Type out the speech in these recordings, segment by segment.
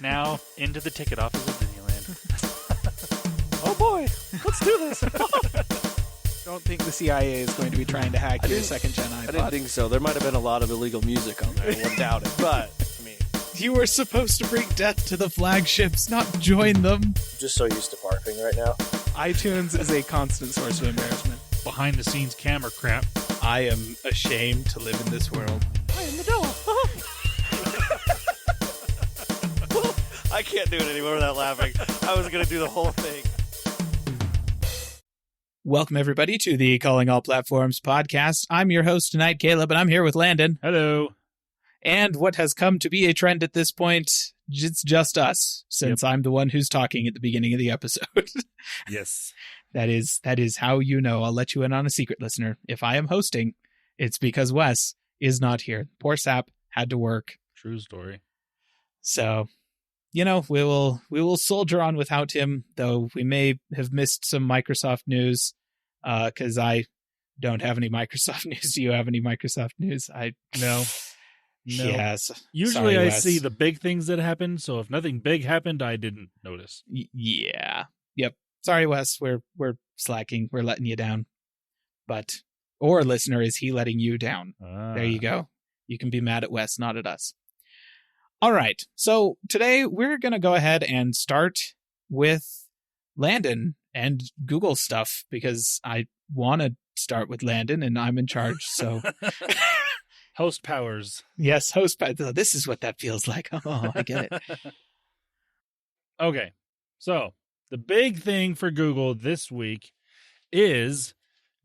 Now, into the ticket office of Disneyland. Oh boy, let's do this. Don't think the CIA is going to be trying to hack your second-gen iPod. I didn't think so. There might have been a lot of illegal music on there. I wouldn't doubt it. But, I mean... You were supposed to bring death to the flagships, not join them. I'm just so used to barfing right now. iTunes is a constant source of embarrassment. Behind-the-scenes camera crap. I am ashamed to live in this world. I am the devil. I can't do it anymore without laughing. I was going to do the whole thing. Welcome, everybody, to the Calling All Platforms podcast. I'm your host tonight, Caleb, and I'm here with Landon. Hello. And what has come to be a trend at this point, it's just us, since I'm the one who's talking at the beginning of the episode. Yes. That is how you know. I'll let you in on a secret, listener. If I am hosting, it's because Wes is not here. Poor Sap had to work. True story. So, you know, we will soldier on without him, though we may have missed some Microsoft news, because I don't have any Microsoft news. Do you have any Microsoft news? No. Yes. Usually Sorry, I Wes. see the big things that happen, so if nothing big happened, I didn't notice. Yeah. Yep. Sorry, Wes. We're slacking. We're letting you down. Or listener, is he letting you down? There you go. You can be mad at Wes, not at us. All right. So today we're going to go ahead and start with Landon and Google stuff because I want to start with Landon and I'm in charge. So Host powers. yes, host. This is what that feels like. Oh, I get it. Okay. So the big thing for Google this week is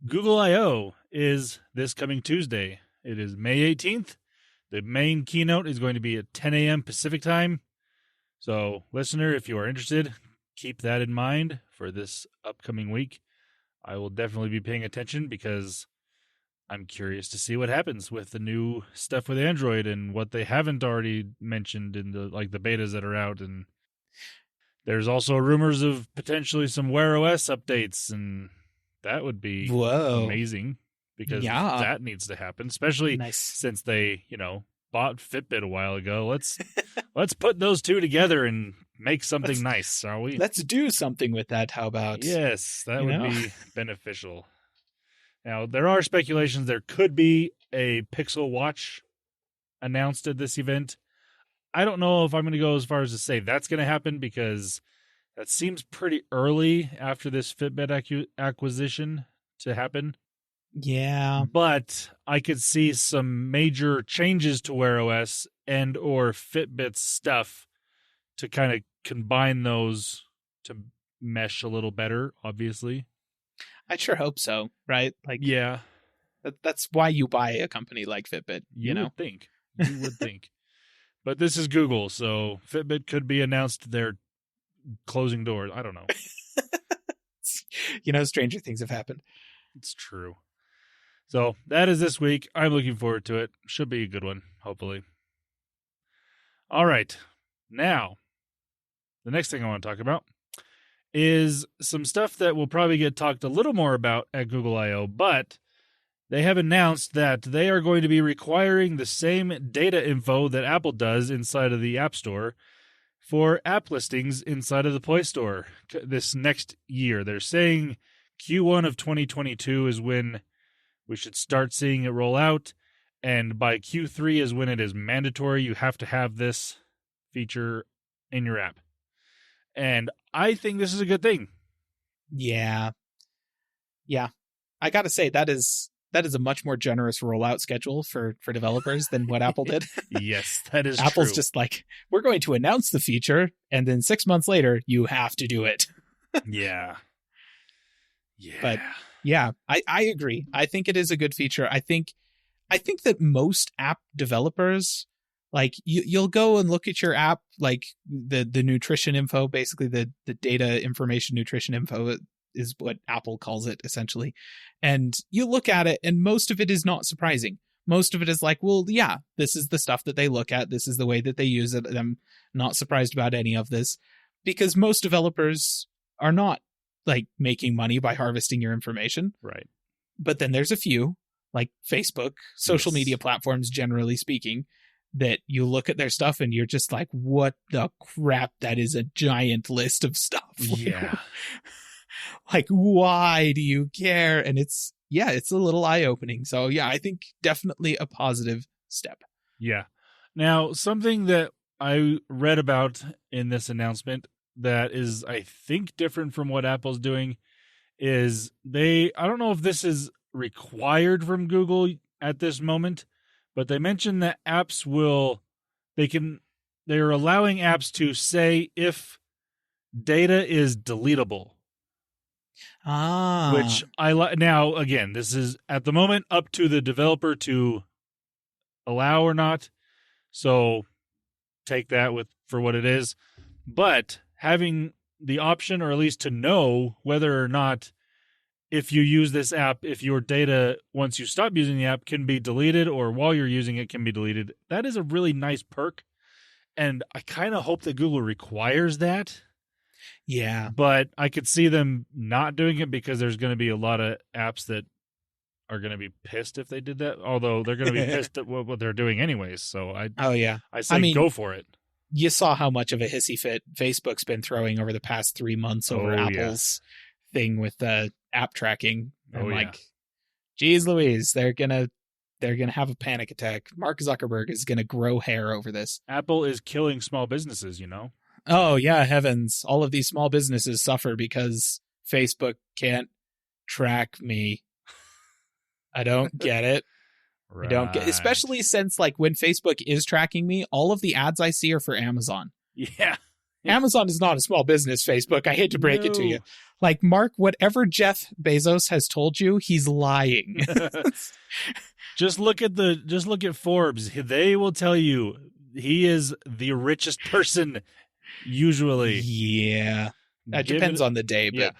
Google I.O. is this coming Tuesday. It is May 18th. The main keynote is going to be at 10 a.m. Pacific time. So, listener, if you are interested, keep that in mind for this upcoming week. I will definitely be paying attention because I'm curious to see what happens with the new stuff with Android and what they haven't already mentioned in the betas that are out. And there's also rumors of potentially some Wear OS updates, and that would be amazing. Because that needs to happen, especially since they, bought Fitbit a while ago. Let's put those two together and make something nice, shall we? Let's do something with that. How about? Yes, that would be beneficial. Now, there are speculations there could be a Pixel Watch announced at this event. I don't know if I'm going to go as far as to say that's going to happen because that seems pretty early after this Fitbit acquisition to happen. Yeah. But I could see some major changes to Wear OS and or Fitbit's stuff to kind of combine those to mesh a little better, obviously. I sure hope so, right? Yeah. That's why you buy a company like Fitbit, you know? You would think. But this is Google, so Fitbit could be announced they're closing doors. I don't know. Stranger things have happened. It's true. So that is this week. I'm looking forward to it. Should be a good one, hopefully. All right. Now, the next thing I want to talk about is some stuff that will probably get talked a little more about at Google I.O., but they have announced that they are going to be requiring the same data info that Apple does inside of the App Store for app listings inside of the Play Store this next year. They're saying Q1 of 2022 is when we should start seeing it roll out, and by Q3 is when it is mandatory. You have to have this feature in your app. And I think this is a good thing. Yeah. I got to say, that is a much more generous rollout schedule for developers than what Apple did. Yes, that is Apple's true. just like, we're going to announce the feature, and then 6 months later, you have to do it. Yeah. But yeah, I agree. I think it is a good feature. I think that most app developers, like you'll go and look at your app, like the nutrition info, basically the data information nutrition info is what Apple calls it essentially. And you look at it and most of it is not surprising. Most of it is like, well, yeah, this is the stuff that they look at. This is the way that they use it. I'm not surprised about any of this because most developers are not like making money by harvesting your information. Right. But then there's a few, like Facebook, social media platforms, generally speaking, that you look at their stuff and you're just like, what the crap? That is a giant list of stuff. Yeah. Like, why do you care? And it's a little eye-opening. So yeah, I think definitely a positive step. Yeah. Now, something that I read about in this announcement that is, I think, different from what Apple's doing is I don't know if this is required from Google at this moment, but they mentioned that apps they're allowing apps to say if data is deletable. Which I like. Now, again, this is at the moment up to the developer to allow or not. So take that for what it is. But having the option, or at least to know whether or not if you use this app, if your data, once you stop using the app, can be deleted, or while you're using it can be deleted, that is a really nice perk. And I kind of hope that Google requires that. Yeah. But I could see them not doing it because there's going to be a lot of apps that are going to be pissed if they did that. Although they're going to be pissed at what they're doing anyways. So I say go for it. You saw how much of a hissy fit Facebook's been throwing over the past 3 months over Apple's thing with the app tracking. And geez Louise, they're gonna have a panic attack. Mark Zuckerberg is gonna grow hair over this. Apple is killing small businesses, you know? Oh yeah, heavens. All of these small businesses suffer because Facebook can't track me. I don't get it. Right. I don't get, especially since like when Facebook is tracking me, all of the ads I see are for Amazon. Yeah. Amazon is not a small business, Facebook. I hate to break it to you. Like, Mark, whatever Jeff Bezos has told you, he's lying. Just look at Forbes. They will tell you he is the richest person usually. Yeah. That depends on the day, but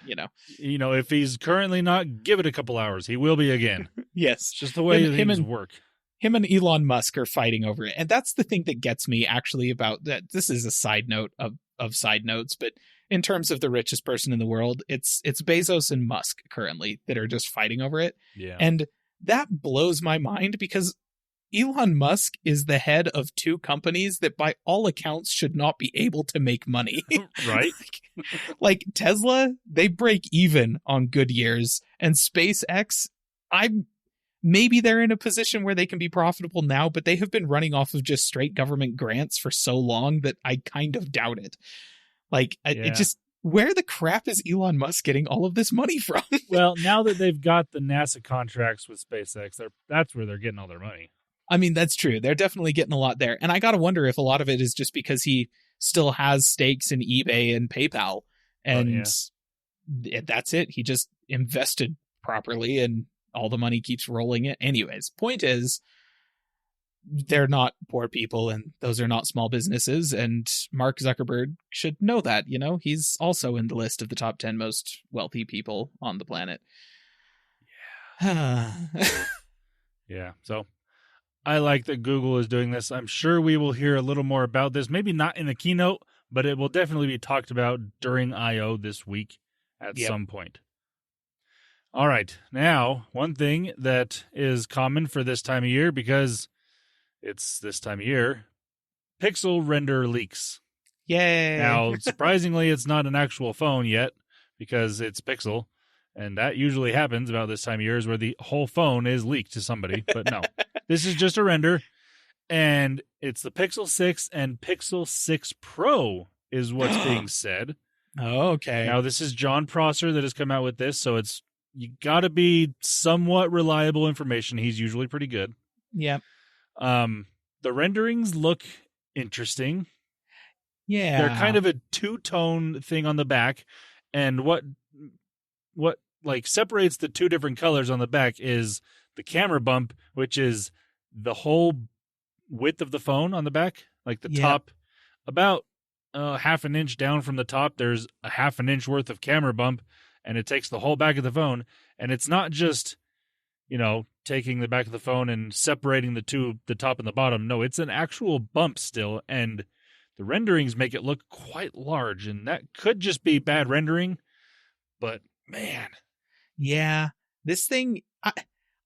you know, if he's currently not, give it a couple hours. He will be again. Yes. It's just the way things work. Him and Elon Musk are fighting over it. And that's the thing that gets me actually about that. This is a side note of side notes, but in terms of the richest person in the world, it's Bezos and Musk currently that are just fighting over it. Yeah. And that blows my mind because Elon Musk is the head of 2 companies that by all accounts should not be able to make money. Right? like Tesla, they break even on good years, and SpaceX, maybe they're in a position where they can be profitable now, but they have been running off of just straight government grants for so long that I kind of doubt it. Like, it just, where the crap is Elon Musk getting all of this money from? Well, now that they've got the NASA contracts with SpaceX, that's where they're getting all their money. I mean, that's true. They're definitely getting a lot there. And I got to wonder if a lot of it is just because he still has stakes in eBay and PayPal. And that's it. He just invested properly and all the money keeps rolling in. Anyways, point is, they're not poor people and those are not small businesses. And Mark Zuckerberg should know that, you know, he's also in the list of the top 10 most wealthy people on the planet. Yeah. Yeah. So I like that Google is doing this. I'm sure we will hear a little more about this, maybe not in the keynote, but it will definitely be talked about during I.O. this week at some point. All right. Now, one thing that is common for this time of year, because it's this time of year, pixel render leaks. Yay. Now, surprisingly, it's not an actual phone yet because it's pixel. And that usually happens about this time of year is where the whole phone is leaked to somebody. But no, this is just a render. And it's the Pixel 6 and Pixel 6 Pro is what's being said. Oh, okay. Now, this is John Prosser that has come out with this. So you got to be somewhat reliable information. He's usually pretty good. Yep. The renderings look interesting. Yeah. They're kind of a two-tone thing on the back. And what like separates the 2 different colors on the back is the camera bump, which is the whole width of the phone on the back, like the top, about half an inch down from the top. There's a half an inch worth of camera bump, and it takes the whole back of the phone. And it's not just, taking the back of the phone and separating the top and the bottom. No, it's an actual bump still, and the renderings make it look quite large, and that could just be bad rendering, but man. Yeah, this thing,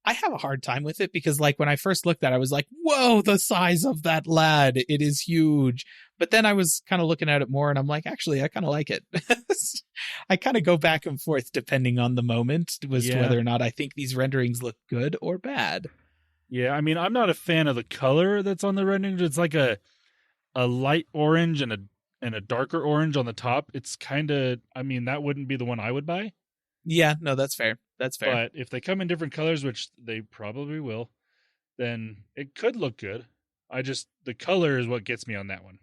I have a hard time with it because, like, when I first looked at it, I was like, whoa, the size of that lad. It is huge. But then I was kind of looking at it more and I'm like, actually, I kind of like it. I kind of go back and forth depending on the moment as to whether or not I think these renderings look good or bad. Yeah, I mean, I'm not a fan of the color that's on the rendering. It's like a light orange and a darker orange on the top. It's kind of, I mean, that wouldn't be the one I would buy. Yeah, no, that's fair. That's fair. But if they come in different colors, which they probably will, then it could look good. The color is what gets me on that one.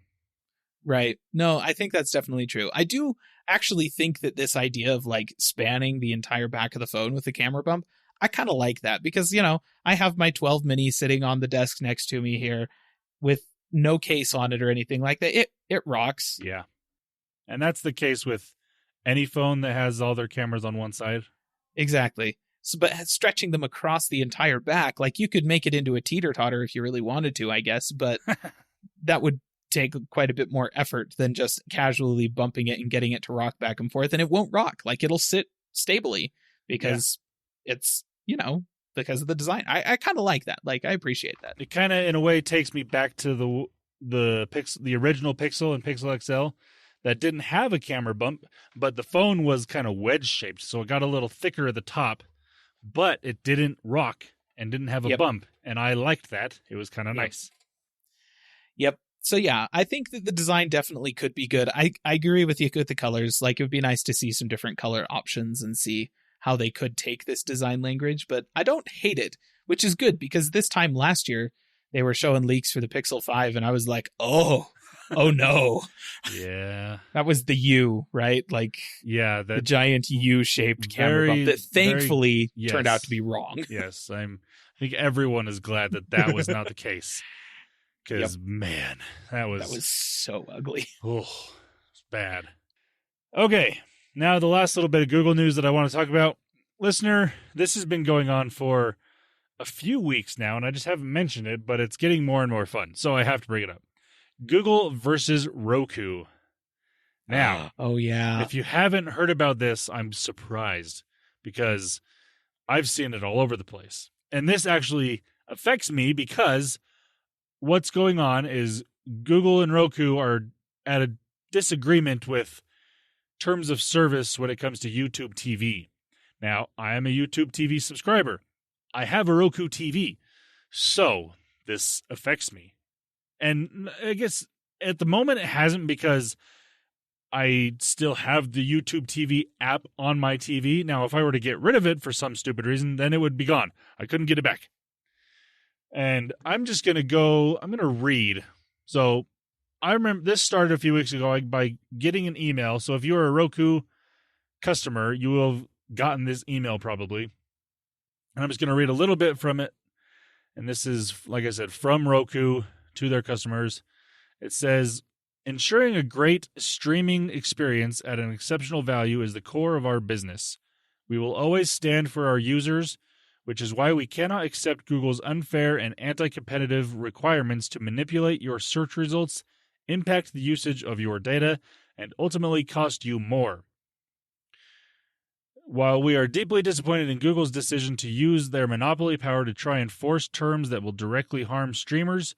Right. No, I think that's definitely true. I do actually think that this idea of like spanning the entire back of the phone with a camera bump, I kind of like that because, you know, I have my 12 mini sitting on the desk next to me here with no case on it or anything like that. It rocks. Yeah. And that's the case with any phone that has all their cameras on one side. Exactly. So, but stretching them across the entire back, like you could make it into a teeter-totter if you really wanted to, I guess, but that would take quite a bit more effort than just casually bumping it and getting it to rock back and forth. And it won't rock. Like it'll sit stably because it's, you know, because of the design. I kind of like that. Like I appreciate that. It kind of in a way takes me back to the original Pixel and Pixel XL that didn't have a camera bump, but the phone was kind of wedge shaped, so it got a little thicker at the top, but it didn't rock and didn't have a bump, and I liked that. It was kind of nice. Yep. So yeah, I think that the design definitely could be good. I agree with you with the colors. Like it would be nice to see some different color options and see how they could take this design language, but I don't hate it, which is good because this time last year they were showing leaks for the Pixel 5 and I was like, oh no. Yeah. That was the U, right? Like the giant U-shaped camera bump that thankfully turned out to be wrong. Yes, I think everyone is glad that was not the case. Because, man, that was so ugly. Oh, it's bad. Okay, now the last little bit of Google news that I want to talk about. Listener, this has been going on for a few weeks now, and I just haven't mentioned it, but it's getting more and more fun, so I have to bring it up. Google versus Roku. Now, if you haven't heard about this, I'm surprised because I've seen it all over the place. And this actually affects me because what's going on is Google and Roku are at a disagreement with terms of service when it comes to YouTube TV. Now, I am a YouTube TV subscriber. I have a Roku TV, so this affects me. And I guess at the moment it hasn't because I still have the YouTube TV app on my TV. Now, if I were to get rid of it for some stupid reason, then it would be gone. I couldn't get it back. And I'm just going to read. So I remember this started a few weeks ago by getting an email. So if you're a Roku customer, you will have gotten this email probably. And I'm just going to read a little bit from it. And this is, like I said, from Roku to their customers. It says, ensuring a great streaming experience at an exceptional value is the core of our business. We will always stand for our users, which is why we cannot accept Google's unfair and anti-competitive requirements to manipulate your search results, impact the usage of your data, and ultimately cost you more. While we are deeply disappointed in Google's decision to use their monopoly power to try and force terms that will directly harm streamers,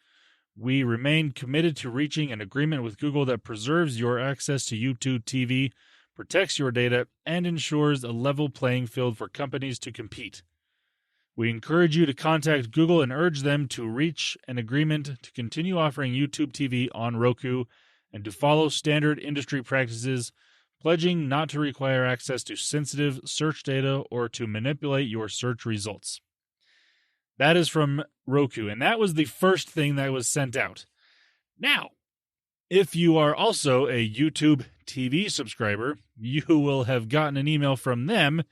we remain committed to reaching an agreement with Google that preserves your access to YouTube TV, protects your data, and ensures a level playing field for companies to compete. We encourage you to contact Google and urge them to reach an agreement to continue offering YouTube TV on Roku and to follow standard industry practices, pledging not to require access to sensitive search data or to manipulate your search results. That is from Roku, and that was the first thing that was sent out. Now, if you are also a YouTube TV subscriber, you will have gotten an email from them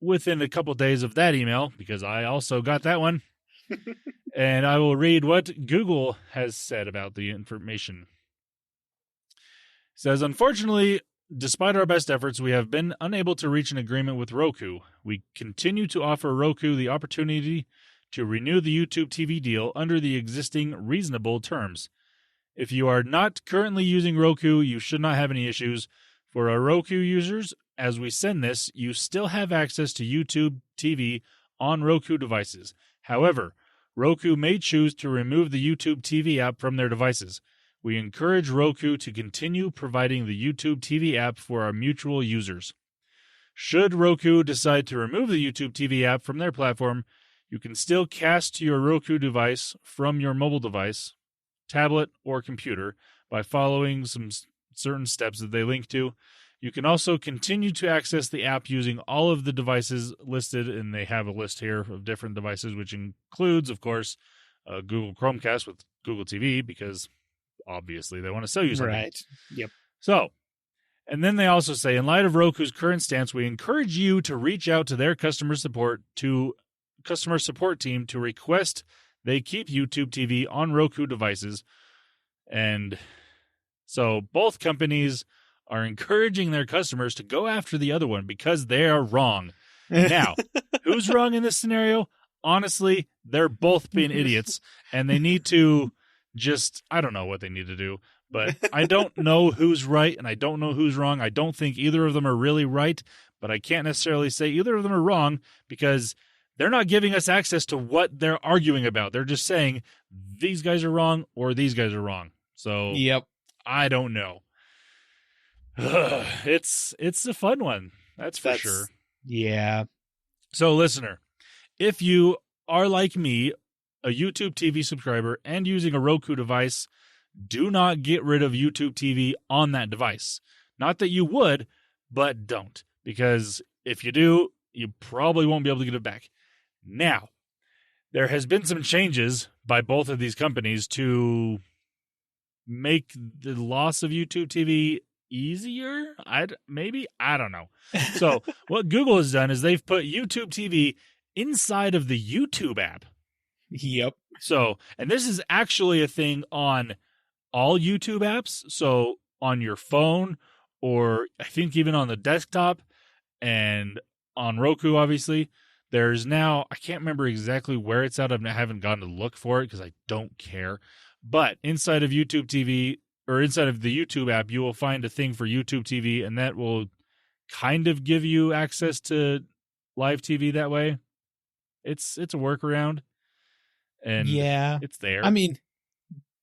within a couple days of that email, because I also got that one. And I will read what Google has said about the information. It says, unfortunately, despite our best efforts, we have been unable to reach an agreement with Roku. We continue to offer Roku the opportunity to renew the YouTube TV deal under the existing reasonable terms. If you are not currently using Roku, you should not have any issues. For our Roku users, as we send this, you still have access to YouTube TV on Roku devices. However, Roku may choose to remove the YouTube TV app from their devices. We encourage Roku to continue providing the YouTube TV app for our mutual users. Should Roku decide to remove the YouTube TV app from their platform, you can still cast to your Roku device from your mobile device, tablet, or computer by following some certain steps that they link to. You can also continue to access the app using all of the devices listed, and they have a list here of different devices, which includes, of course, Google Chromecast with Google TV, because obviously they want to sell you something. Right. Yep. So, and then they also say, in light of Roku's current stance, we encourage you to reach out to their customer support team to request they keep YouTube TV on Roku devices. And so both companies are encouraging their customers to go after the other one because they are wrong. Now, who's wrong in this scenario? Honestly, they're both being idiots, and they need to I don't know what they need to do, but I don't know who's right and I don't know who's wrong. I don't think either of them are really right, but I can't necessarily say either of them are wrong because they're not giving us access to what they're arguing about. They're just saying these guys are wrong or these guys are wrong. So yep. I don't know. It's a fun one. That's for sure. Yeah. So listener, if you are like me, a YouTube TV subscriber and using a Roku device, do not get rid of YouTube TV on that device. Not that you would, but don't. Because if you do, you probably won't be able to get it back. Now, there has been some changes by both of these companies to make the loss of YouTube TV easier. I don't know. So what Google has done is they've put YouTube TV inside of the YouTube app. Yep. So, and this is actually a thing on all YouTube apps. So on your phone, or I think even on the desktop and on Roku, obviously, there's now, I can't remember exactly where it's at. I haven't gone to look for it because I don't care. But inside of YouTube TV, or inside of the YouTube app, you will find a thing for YouTube TV, and that will kind of give you access to live TV that way. It's a workaround, and yeah, it's there. I mean,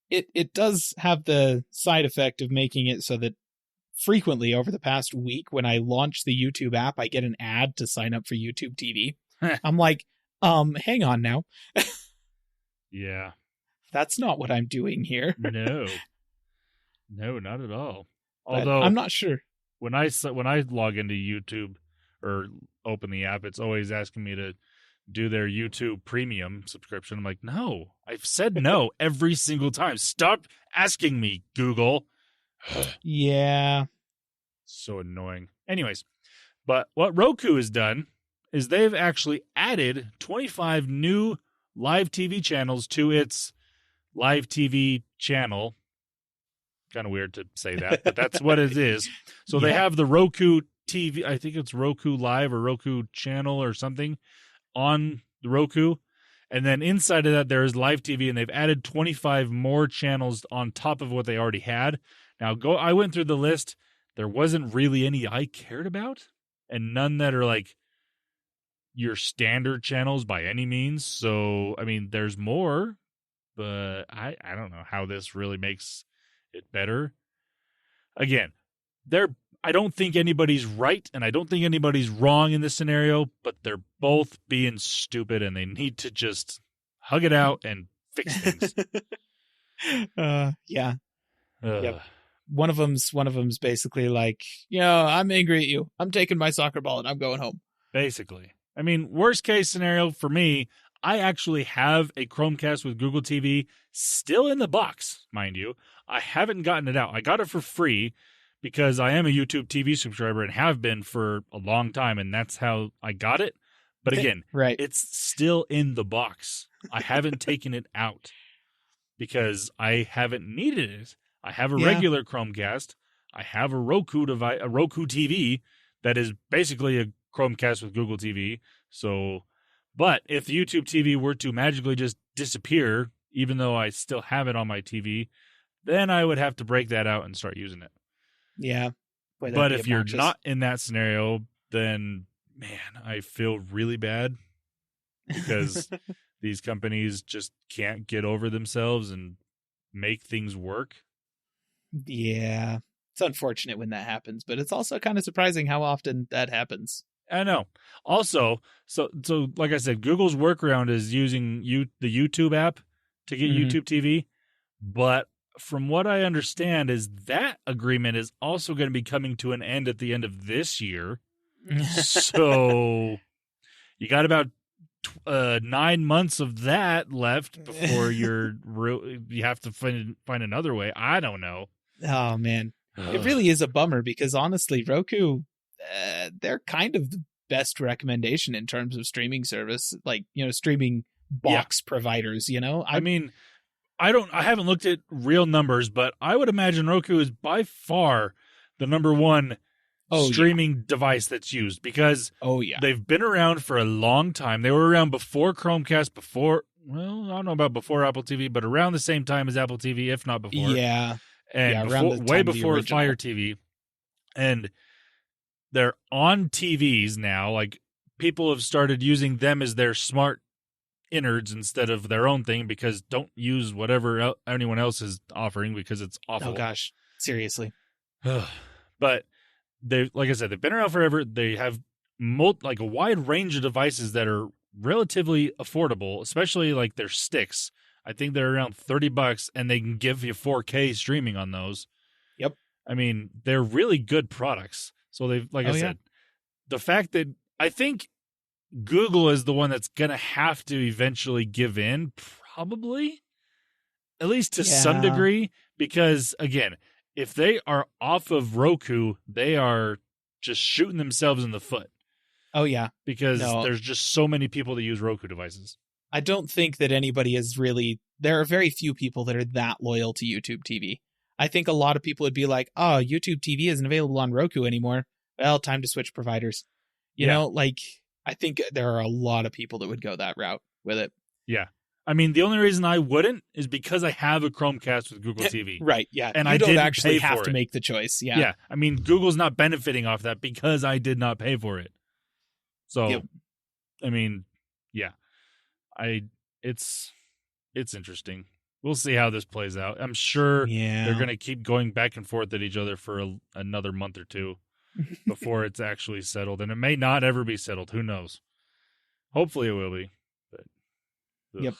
it does have the side effect of making it so that frequently over the past week, when I launch the YouTube app, I get an ad to sign up for YouTube TV. I'm like, hang on now. Yeah. That's not what I'm doing here. No, not at all. But Although I'm not sure. When I log into YouTube or open the app, it's always asking me to do their YouTube Premium subscription. I'm like, no, I've said no every single time. Stop asking me, Google. Yeah. So annoying. Anyways, but what Roku has done is they've actually added 25 new live TV channels to its live TV channel. Kind of weird to say that, but that's what it is. So they have the Roku TV, I think it's Roku Live or Roku Channel or something on the Roku. And then inside of that, there is live TV, and they've added 25 more channels on top of what they already had. Now, I went through the list. There wasn't really any I cared about, and none that are like your standard channels by any means. So, I mean, there's more, but I don't know how this really makes it better. Again, I don't think anybody's right, and I don't think anybody's wrong in this scenario, but they're both being stupid, and they need to just hug it out and fix things. Yeah. Yep. One of them's basically like, I'm angry at you. I'm taking my soccer ball and I'm going home. Basically. I mean, worst case scenario for me, I actually have a Chromecast with Google TV still in the box, mind you. I haven't gotten it out. I got it for free because I am a YouTube TV subscriber and have been for a long time, and that's how I got it. But again, right. It's still in the box. I haven't taken it out because I haven't needed it. I have a regular Chromecast. I have a Roku device, a Roku TV that is basically a Chromecast with Google TV. So, but if YouTube TV were to magically just disappear, even though I still have it on my TV, then I would have to break that out and start using it. Yeah. Boy, but if you're not in that scenario, then, man, I feel really bad because these companies just can't get over themselves and make things work. Yeah. It's unfortunate when that happens, but it's also kind of surprising how often that happens. I know. Also, so like I said, Google's workaround is using the YouTube app to get YouTube TV, but from what I understand is that agreement is also going to be coming to an end at the end of this year. So you got about 9 months of that left before you have to find another way. I don't know. Oh man, it really is a bummer because honestly, Roku, they're kind of the best recommendation in terms of streaming service, like, streaming box providers. I mean, I haven't looked at real numbers, but I would imagine Roku is by far the number one streaming device that's used because they've been around for a long time. They were around before Chromecast, I don't know about before Apple TV, but around the same time as Apple TV, if not before. Yeah. And way before Fire TV. And they're on TVs now. Like, people have started using them as their smart innards instead of their own thing because don't use whatever anyone else is offering because it's awful. Oh, gosh. Seriously. But like I said, they've been around forever. They have a wide range of devices that are relatively affordable, especially like their sticks. I think they're around $30 and they can give you 4K streaming on those. Yep. I mean, they're really good products. So they've, like I said, the fact that I think Google is the one that's going to have to eventually give in, probably, at least to some degree, because again, if they are off of Roku, they are just shooting themselves in the foot. Oh, yeah. Because there's just so many people that use Roku devices. I don't think that anybody is really... There are very few people that are that loyal to YouTube TV. I think a lot of people would be like, oh, YouTube TV isn't available on Roku anymore. Well, time to switch providers. You know, like, I think there are a lot of people that would go that route with it. Yeah. I mean, the only reason I wouldn't is because I have a Chromecast with Google TV. Right, yeah. And I don't actually have to make the choice. Yeah. Yeah. I mean, Google's not benefiting off that because I did not pay for it. So, I mean, yeah. It's interesting. We'll see how this plays out. I'm sure they're going to keep going back and forth at each other for another month or two before it's actually settled. And it may not ever be settled. Who knows? Hopefully it will be. But, Yep.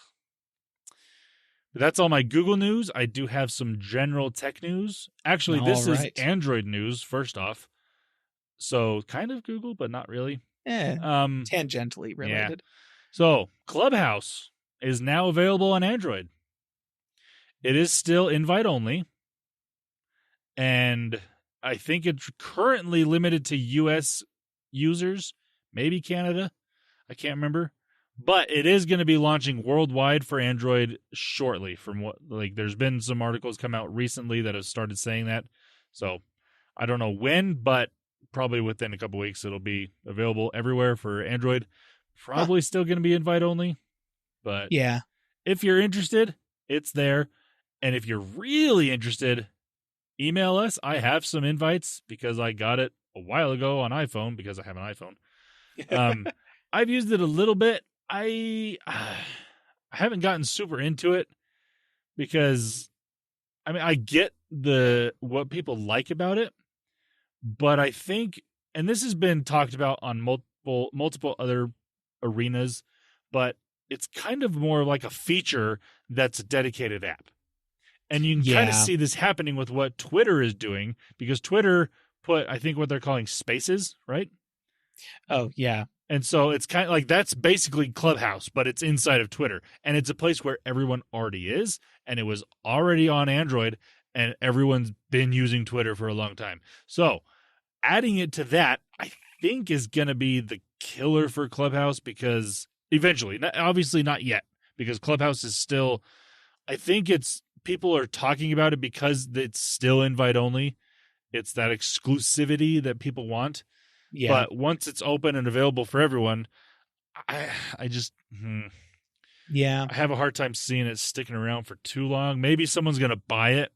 But that's all my Google news. I do have some general tech news. Actually, this is Android news, first off. So kind of Google, but not really. Tangentially related. Yeah. So Clubhouse is now available on Android. It is still invite only. And I think it's currently limited to US users, maybe Canada. I can't remember. But it is going to be launching worldwide for Android shortly. From what, there's been some articles come out recently that have started saying that. So I don't know when, but probably within a couple weeks it'll be available everywhere for Android. Probably still going to be invite only. But if you're interested, it's there. And if you're really interested, email us. I have some invites because I got it a while ago on iPhone because I have an iPhone. I've used it a little bit. I haven't gotten super into it because, I mean, I get what people like about it, but I think, and this has been talked about on multiple other arenas, but it's kind of more like a feature that's a dedicated app. And you can kind of see this happening with what Twitter is doing because Twitter put, I think, what they're calling spaces, right? Oh, yeah. And so it's kind of like that's basically Clubhouse, but it's inside of Twitter. And it's a place where everyone already is. And it was already on Android. And everyone's been using Twitter for a long time. So adding it to that, I think, is going to be the killer for Clubhouse because eventually, obviously not yet, because Clubhouse is still, I think people are talking about it because it's still invite only. It's that exclusivity that people want. Yeah. But once it's open and available for everyone, I just I have a hard time seeing it sticking around for too long. Maybe someone's going to buy it.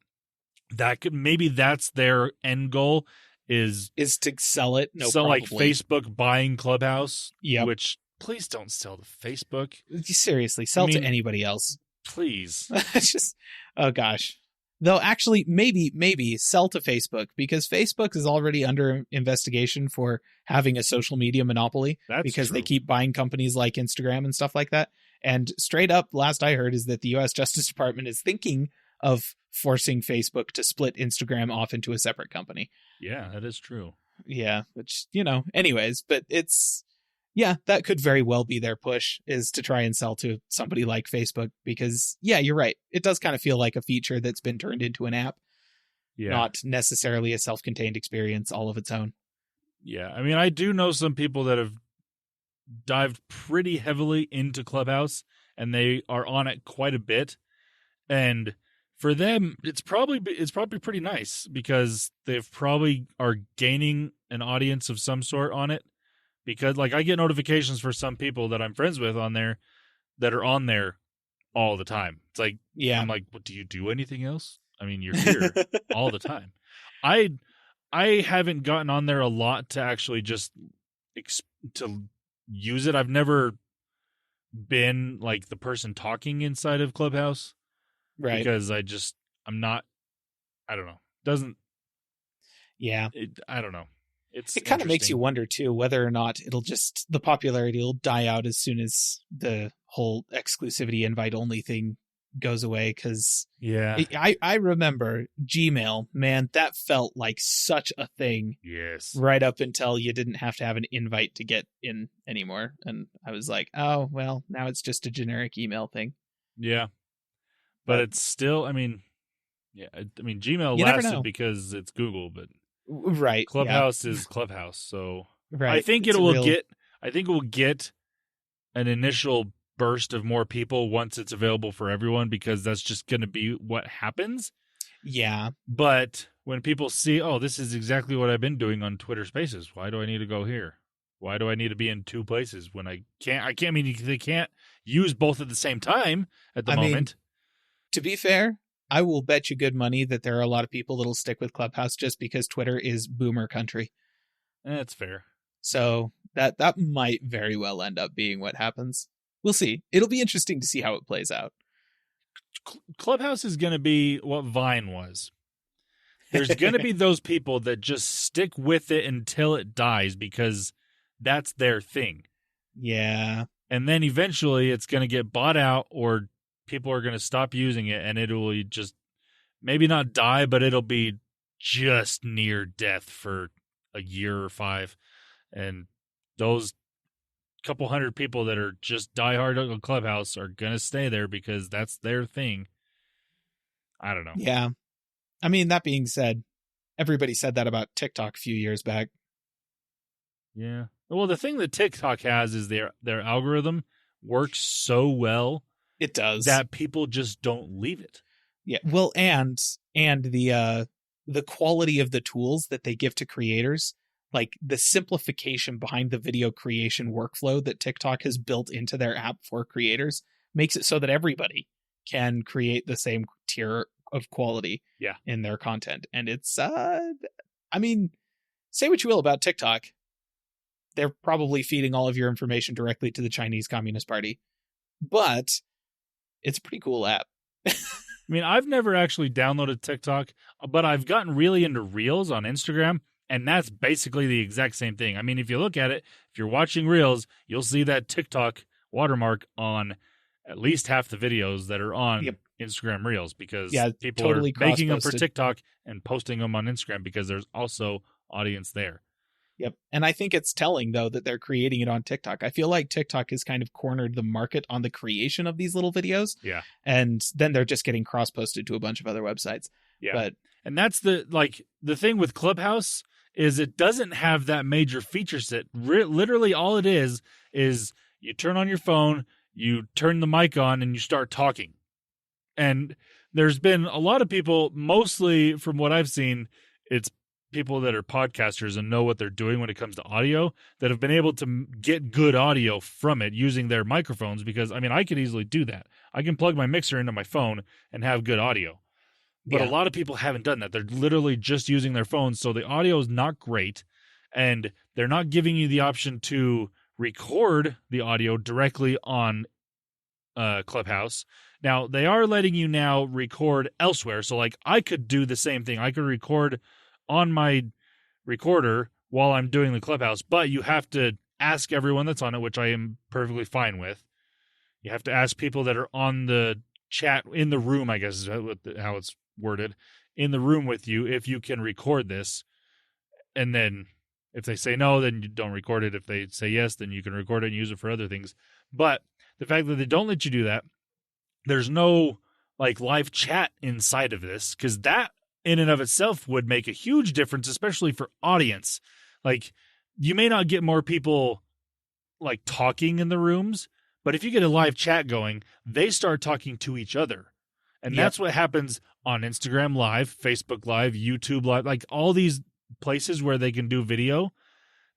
Maybe that's their end goal is to sell it. No, so probably. Like Facebook buying Clubhouse, which Please don't sell to Facebook. Seriously, sell to anybody else. Please. It's just, oh gosh. Though actually, maybe sell to Facebook, because Facebook is already under investigation for having a social media monopoly. That's because true. they keep buying companies like Instagram and stuff like that. And straight up, last I heard is that the U.S. Justice Department is thinking of forcing Facebook to split Instagram off into a separate company. Yeah, that is true. Yeah, which, anyways, but that could very well be their push, is to try and sell to somebody like Facebook, because, yeah, you're right. It does kind of feel like a feature that's been turned into an app, not necessarily a self-contained experience all of its own. Yeah, I mean, I do know some people that have dived pretty heavily into Clubhouse, and they are on it quite a bit. And for them, it's probably pretty nice, because they've probably are gaining an audience of some sort on it. Because, like, I get notifications for some people that I'm friends with on there that are on there all the time. It's like, I'm like, what, do you do anything else? I mean, you're here all the time. I haven't gotten on there a lot to actually just to use it. I've never been like the person talking inside of Clubhouse, right? Because I'm not. I don't know. I don't know. It kind of makes you wonder too whether or not the popularity will die out as soon as the whole exclusivity invite only thing goes away. Because I remember Gmail, man, that felt like such a thing. Yes. Right up until you didn't have to have an invite to get in anymore, and I was like, oh well, now it's just a generic email thing. Yeah, but it's still. I mean, Gmail lasted because it's Google, but. Right. Clubhouse is Clubhouse, so right. I think it will get an initial burst of more people once it's available for everyone, because that's just going to be what happens. Yeah. But when people see, oh, this is exactly what I've been doing on Twitter Spaces. Why do I need to go here? Why do I need to be in two places when I can't? I mean, they can't use both at the same time at the moment. To be fair, I will bet you good money that there are a lot of people that'll stick with Clubhouse just because Twitter is boomer country. That's fair. So that might very well end up being what happens. We'll see. It'll be interesting to see how it plays out. Clubhouse is going to be what Vine was. There's going to be those people that just stick with it until it dies, because that's their thing. Yeah. And then eventually it's going to get bought out, or people are going to stop using it, and it will just maybe not die, but it'll be just near death for a year or 5. And those couple hundred people that are just diehard on Clubhouse are going to stay there because that's their thing. I don't know. Yeah. I mean, that being said, everybody said that about TikTok a few years back. Yeah. Well, the thing that TikTok has is their algorithm works so well. It does. That people just don't leave it. Yeah. Well, and the quality of the tools that they give to creators, like the simplification behind the video creation workflow that TikTok has built into their app for creators, makes it so that everybody can create the same tier of quality in their content. And it's, I mean, say what you will about TikTok, they're probably feeding all of your information directly to the Chinese Communist Party. But it's a pretty cool app. I mean, I've never actually downloaded TikTok, but I've gotten really into Reels on Instagram, and that's basically the exact same thing. I mean, if you look at it, if you're watching Reels, you'll see that TikTok watermark on at least half the videos that are on Instagram Reels, because people totally are making them for TikTok and posting them on Instagram because there's also audience there. Yep. And I think it's telling, though, that they're creating it on TikTok. I feel like TikTok has kind of cornered the market on the creation of these little videos. Yeah. And then they're just getting cross-posted to a bunch of other websites. Yeah. And that's the thing with Clubhouse is it doesn't have that major feature set. Literally all it is you turn on your phone, you turn the mic on, and you start talking. And there's been a lot of people, mostly from what I've seen, it's people that are podcasters and know what they're doing when it comes to audio, that have been able to get good audio from it using their microphones, because, I mean, I could easily do that. I can plug my mixer into my phone and have good audio. But a lot of people haven't done that. They're literally just using their phones, so the audio is not great, and they're not giving you the option to record the audio directly on Clubhouse. Now, they are letting you now record elsewhere. So, like, I could do the same thing. I could record on my recorder while I'm doing the Clubhouse, but you have to ask everyone that's on it, which I am perfectly fine with. You have to ask people that are on the chat in the room, I guess is how it's worded, in the room with you, if you can record this. And then if they say no, then you don't record it. If they say yes, then you can record it and use it for other things. But the fact that they don't let you do that, there's no like live chat inside of this, because that in and of itself would make a huge difference, especially for audience. Like, you may not get more people like talking in the rooms, but if you get a live chat going, they start talking to each other. And that's what happens on Instagram Live, Facebook Live, YouTube Live, like all these places where they can do video.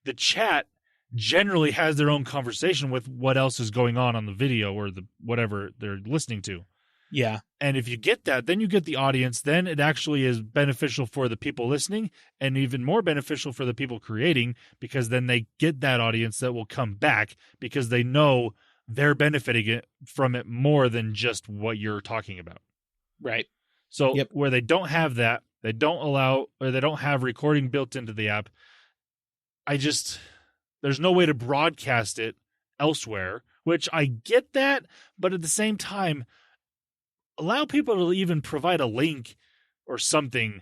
The chat generally has their own conversation with what else is going on the video or the whatever they're listening to. Yeah. And if you get that, then you get the audience. Then it actually is beneficial for the people listening and even more beneficial for the people creating, because then they get that audience that will come back because they know they're benefiting from it more than just what you're talking about. Right. So where they don't have that, they don't allow, or they don't have recording built into the app, there's no way to broadcast it elsewhere, which I get that, but at the same time, allow people to even provide a link or something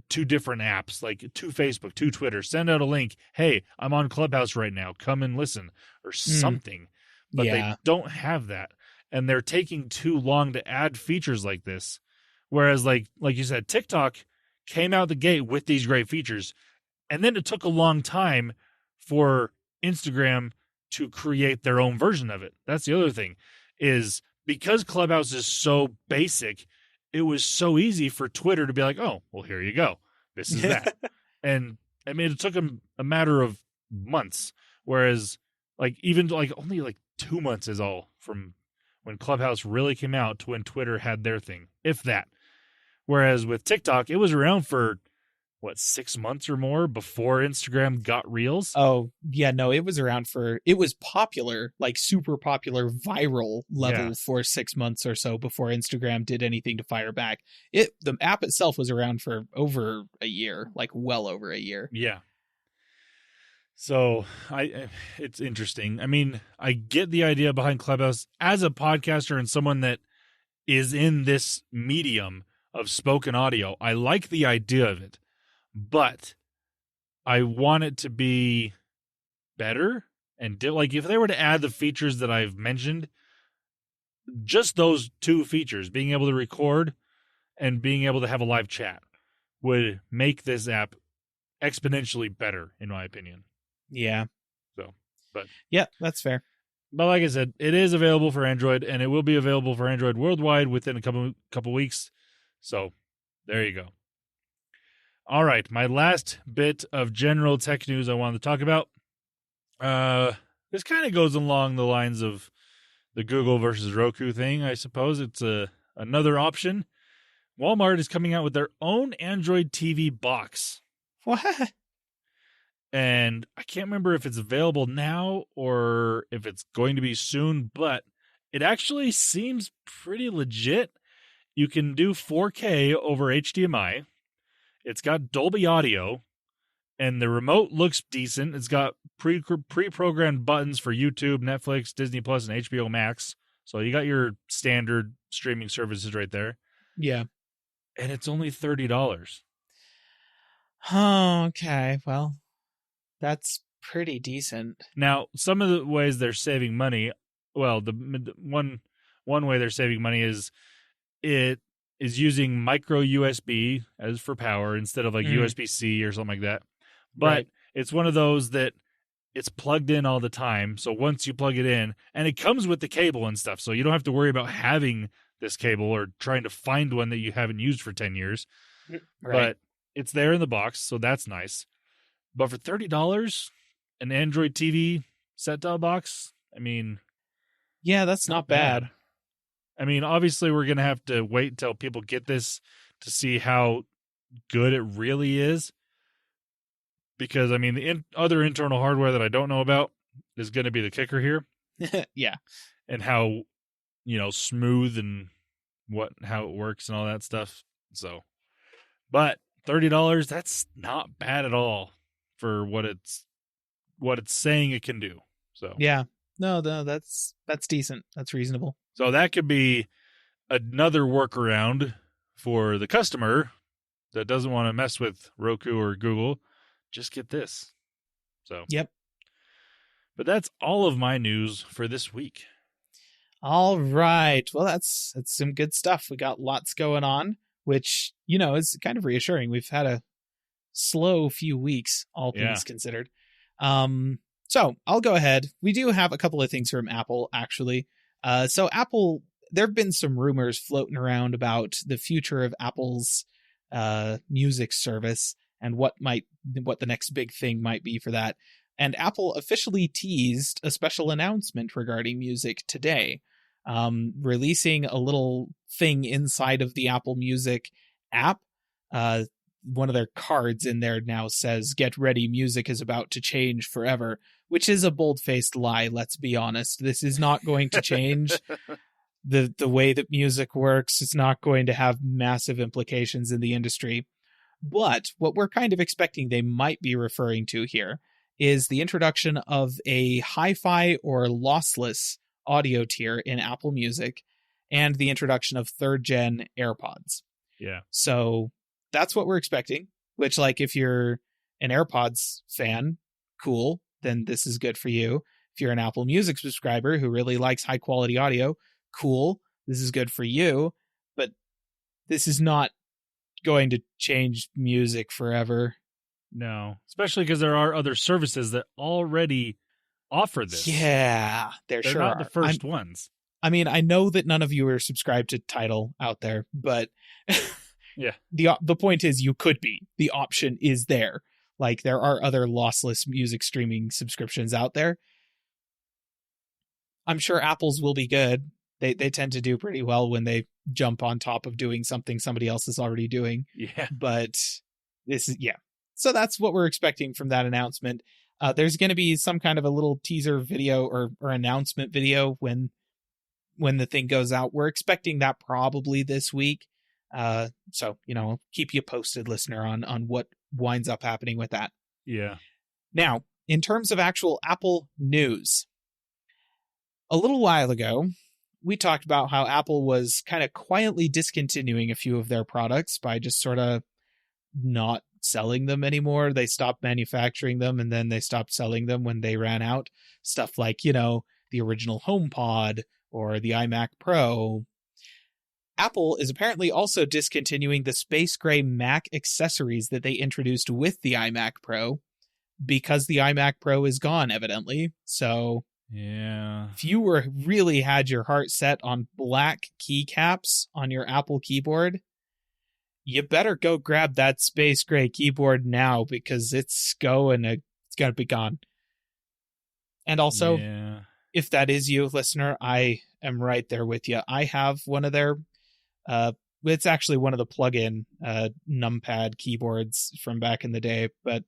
to different apps, like to Facebook, to Twitter. Send out a link. Hey, I'm on Clubhouse right now. Come and listen, or something. But they don't have that. And they're taking too long to add features like this. Whereas, like you said, TikTok came out the gate with these great features. And then it took a long time for Instagram to create their own version of it. That's the other thing, is because Clubhouse is so basic, it was so easy for Twitter to be like, oh, well, here you go. This is that. And I mean, it took them a matter of months. Whereas even only 2 months is all from when Clubhouse really came out to when Twitter had their thing, if that. Whereas with TikTok, it was around for 6 months or more before Instagram got Reels? Oh, yeah, no, it was around it was popular, like super popular, viral level for 6 months or so before Instagram did anything to fire back. The app itself was around for over a year, like well over a year. Yeah. So it's interesting. I mean, I get the idea behind Clubhouse as a podcaster and someone that is in this medium of spoken audio. I like the idea of it. But I want it to be better. And if they were to add the features that I've mentioned, just those two features, being able to record and being able to have a live chat, would make this app exponentially better, in my opinion. Yeah. But yeah, that's fair. But like I said, it is available for Android, and it will be available for Android worldwide within a couple weeks. So there you go. All right, my last bit of general tech news I wanted to talk about. This kind of goes along the lines of the Google versus Roku thing, I suppose. It's another option. Walmart is coming out with their own Android TV box. What? And I can't remember if it's available now or if it's going to be soon, but it actually seems pretty legit. You can do 4K over HDMI. It's got Dolby Audio, and the remote looks decent. It's got pre-programmed buttons for YouTube, Netflix, Disney Plus, and HBO Max. So you got your standard streaming services right there. Yeah. And it's only $30. Oh, okay. Well, that's pretty decent. Now, some of the ways they're saving money, well, the one way they're saving money is it is using micro USB as for power instead of USB-C or something like that. But it's one of those that it's plugged in all the time. So once you plug it in, and it comes with the cable and stuff, so you don't have to worry about having this cable or trying to find one that you haven't used for 10 years. But it's there in the box, so that's nice. But for $30, an Android TV set-top box, I mean... Yeah, that's not bad. I mean, obviously, we're going to have to wait until people get this to see how good it really is. Because, I mean, the other internal hardware that I don't know about is going to be the kicker here, Yeah. and how, smooth and how it works and all that stuff. So, but $30, that's not bad at all for what it's saying it can do. So Yeah. No, that's decent. That's reasonable. So that could be another workaround for the customer that doesn't want to mess with Roku or Google. Just get this. So yep. But that's all of my news for this week. All right. Well, that's some good stuff. We got lots going on, which, is kind of reassuring. We've had a slow few weeks, all things considered. So I'll go ahead. We do have a couple of things from Apple, actually. So Apple, there have been some rumors floating around about the future of Apple's music service and what the next big thing might be for that. And Apple officially teased a special announcement regarding music today, releasing a little thing inside of the Apple Music app. One of their cards in there now says, "Get ready, music is about to change forever," which is a bold-faced lie, let's be honest. This is not going to change the way that music works. It's not going to have massive implications in the industry. But what we're kind of expecting they might be referring to here is the introduction of a hi-fi or lossless audio tier in Apple Music and the introduction of third-gen AirPods. Yeah. So that's what we're expecting, which, like, if you're an AirPods fan, cool, then this is good for you. If you're an Apple Music subscriber who really likes high-quality audio, cool, this is good for you. But this is not going to change music forever. No, especially because there are other services that already offer this. Yeah, they're sure not are. the first ones. I mean, I know that none of you are subscribed to Tidal out there, but yeah, the point is you could be. The option is there. Like, there are other lossless music streaming subscriptions out there. I'm sure Apple's will be good. They tend to do pretty well when they jump on top of doing something somebody else is already doing. Yeah. But this is, yeah. So that's what we're expecting from that announcement. There's going to be some kind of a little teaser video or announcement video when the thing goes out. We're expecting that probably this week. So, keep you posted, listener, on what winds up happening with that. Yeah. Now, in terms of actual Apple news, a little while ago, we talked about how Apple was kind of quietly discontinuing a few of their products by just sort of not selling them anymore. They stopped manufacturing them, and then they stopped selling them when they ran out. Stuff like, the original HomePod or the iMac Pro. Apple is apparently also discontinuing the space gray Mac accessories that they introduced with the iMac Pro because the iMac Pro is gone, evidently. So yeah, if you really had your heart set on black keycaps on your Apple keyboard, you better go grab that space gray keyboard now, because it's going to be gone. And also, if that is you, listener, I am right there with you. I have one of their it's actually one of the plug-in numpad keyboards from back in the day, but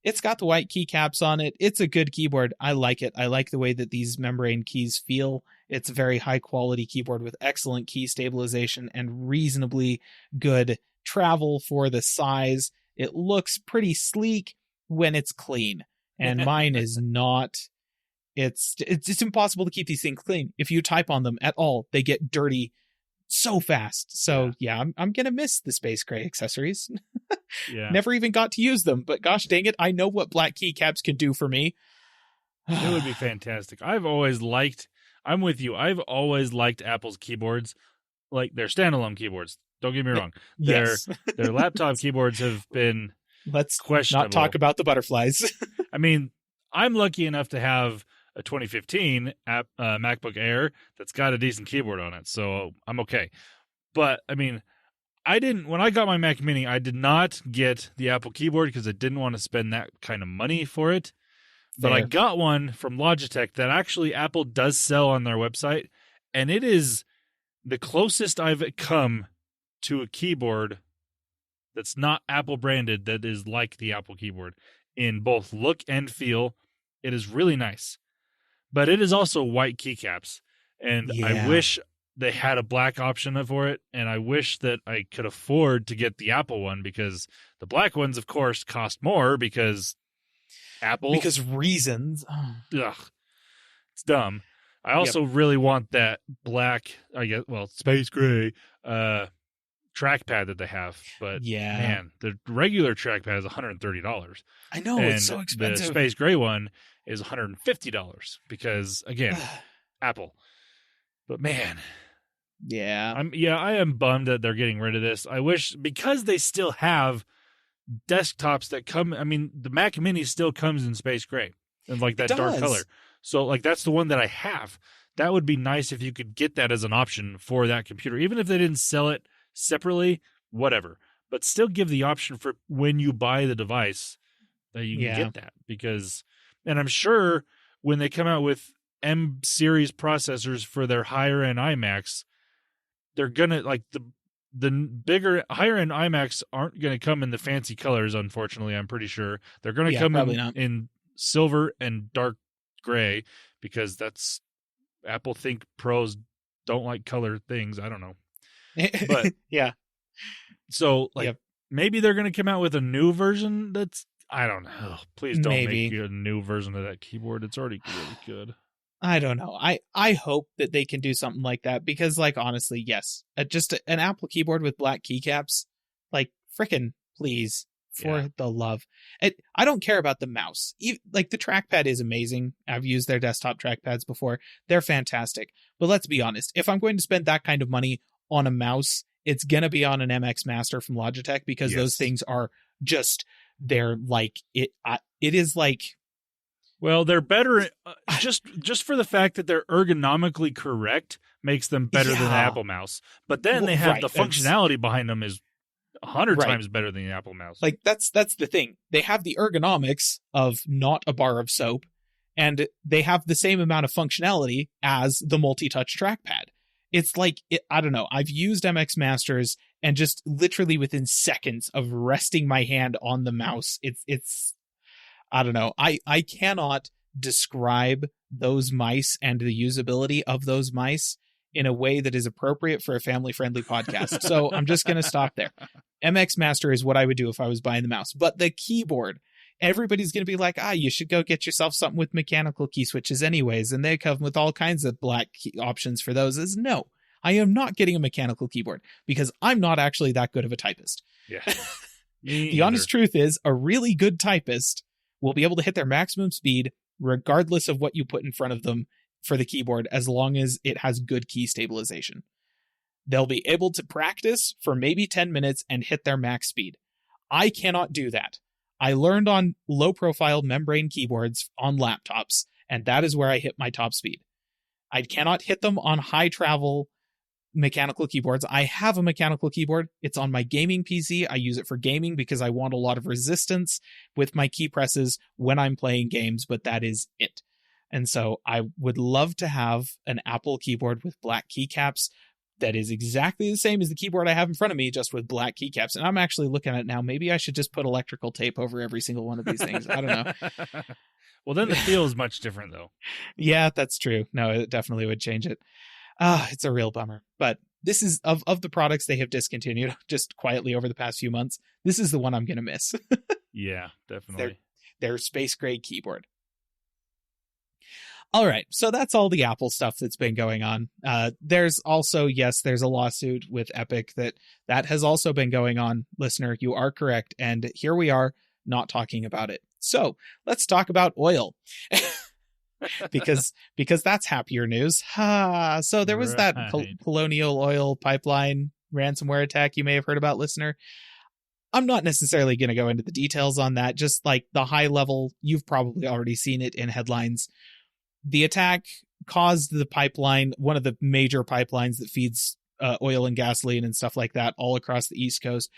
it's got the white keycaps on it. It's a good keyboard. I like it. I like the way that these membrane keys feel. It's a very high-quality keyboard with excellent key stabilization and reasonably good travel for the size. It looks pretty sleek when it's clean, and mine is not. It's impossible to keep these things clean. If you type on them at all, they get dirty so fast. So yeah, I'm gonna miss the space gray accessories. Yeah, never even got to use them, but gosh dang it, I know what black keycaps can do for me. It would be fantastic. I'm with you. I've always liked Apple's keyboards, like their standalone keyboards. Don't get me wrong. Yes. Their laptop keyboards have been let's questionable. not talk about the butterflies. I mean, I'm lucky enough to have a 2015 MacBook Air that's got a decent keyboard on it, so I'm okay. But I mean, when I got my Mac Mini, I did not get the Apple keyboard because I didn't want to spend that kind of money for it. But I got one from Logitech that actually Apple does sell on their website, and it is the closest I've come to a keyboard that's not Apple branded that is like the Apple keyboard in both look and feel. It is really nice, but it is also white keycaps, and I wish they had a black option for it, and I wish that I could afford to get the Apple one, because the black ones, of course, cost more because Apple. Because reasons. Ugh, it's dumb. I also really want that black, space gray trackpad that they have. But man, the regular trackpad is $130. I know, and it's so expensive. The space gray one is $150 because, again, Apple. But man, I am bummed that they're getting rid of this. I wish, because they still have desktops that come. I mean, the Mac Mini still comes in space gray and like that dark color. So like that's the one that I have. That would be nice if you could get that as an option for that computer, even if they didn't sell it separately, whatever. But still give the option for when you buy the device that you can get that, because, and I'm sure when they come out with M series processors for their higher end iMacs, they're gonna like the bigger higher end iMacs aren't gonna come in the fancy colors. Unfortunately, I'm pretty sure they're gonna come in silver and dark gray, because that's Apple think pros don't like color things. I don't know, but so like maybe they're gonna come out with a new version that's, I don't know. Please don't make a new version of that keyboard. It's already really good. I don't know. I hope that they can do something like that, because, like, honestly, yes, just an Apple keyboard with black keycaps, like, frickin' please, for the love. I don't care about the mouse. Like, the trackpad is amazing. I've used their desktop trackpads before. They're fantastic. But let's be honest. If I'm going to spend that kind of money on a mouse, it's going to be on an MX Master from Logitech, because those things are just, they're like, it is like... Well, they're better just for the fact that they're ergonomically correct makes them better than the Apple mouse. But then they have the functionality behind them is 100 times better than the Apple mouse. Like that's the thing. They have the ergonomics of not a bar of soap, and they have the same amount of functionality as the multi-touch trackpad. It's like, I don't know. I've used MX Masters, and just literally within seconds of resting my hand on the mouse, it's I don't know. I cannot describe those mice and the usability of those mice in a way that is appropriate for a family-friendly podcast. So I'm just going to stop there. MX Master is what I would do if I was buying the mouse. But the keyboard, everybody's going to be like, you should go get yourself something with mechanical key switches anyways. And they come with all kinds of black key options for those. No, I am not getting a mechanical keyboard, because I'm not actually that good of a typist. Yeah. The honest truth is, a really good typist will be able to hit their maximum speed regardless of what you put in front of them for the keyboard, as long as it has good key stabilization. They'll be able to practice for maybe 10 minutes and hit their max speed. I cannot do that. I learned on low-profile membrane keyboards on laptops, and that is where I hit my top speed. I cannot hit them on high-travel mechanical keyboards. I have a mechanical keyboard. It's on my gaming PC. I use it for gaming because I want a lot of resistance with my key presses when I'm playing games, but that is it. And so I would love to have an Apple keyboard with black keycaps that is exactly the same as the keyboard I have in front of me, just with black keycaps. And I'm actually looking at it now. Maybe I should just put electrical tape over every single one of these things. I don't know. Well, then the feel is much different, though. Yeah, that's true. No, it definitely would change it. It's a real bummer. But this is, of the products they have discontinued just quietly over the past few months, this is the one I'm going to miss. Yeah, definitely. Their space gray keyboard. All right, so that's all the Apple stuff that's been going on. There's also, there's a lawsuit with Epic that has also been going on. Listener, you are correct. And here we are not talking about it. So let's talk about oil. because that's happier news. So there was that Colonial Oil Pipeline ransomware attack you may have heard about, listener. I'm not necessarily going to go into the details on that, just like the high level. You've probably already seen it in headlines. The attack caused the pipeline, one of the major pipelines that feeds oil and gasoline and stuff like that all across the East Coast,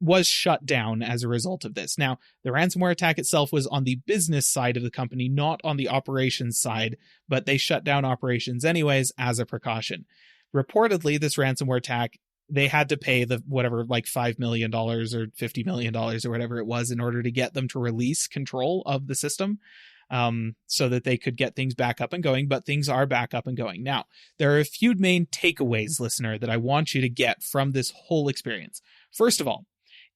was shut down as a result of this. Now, the ransomware attack itself was on the business side of the company, not on the operations side, but they shut down operations anyways as a precaution. Reportedly, this ransomware attack, they had to pay the whatever, like $5 million or $50 million or whatever it was in order to get them to release control of the system. so that they could get things back up and going, but things are back up and going. Now, there are a few main takeaways, listener, that I want you to get from this whole experience. First of all,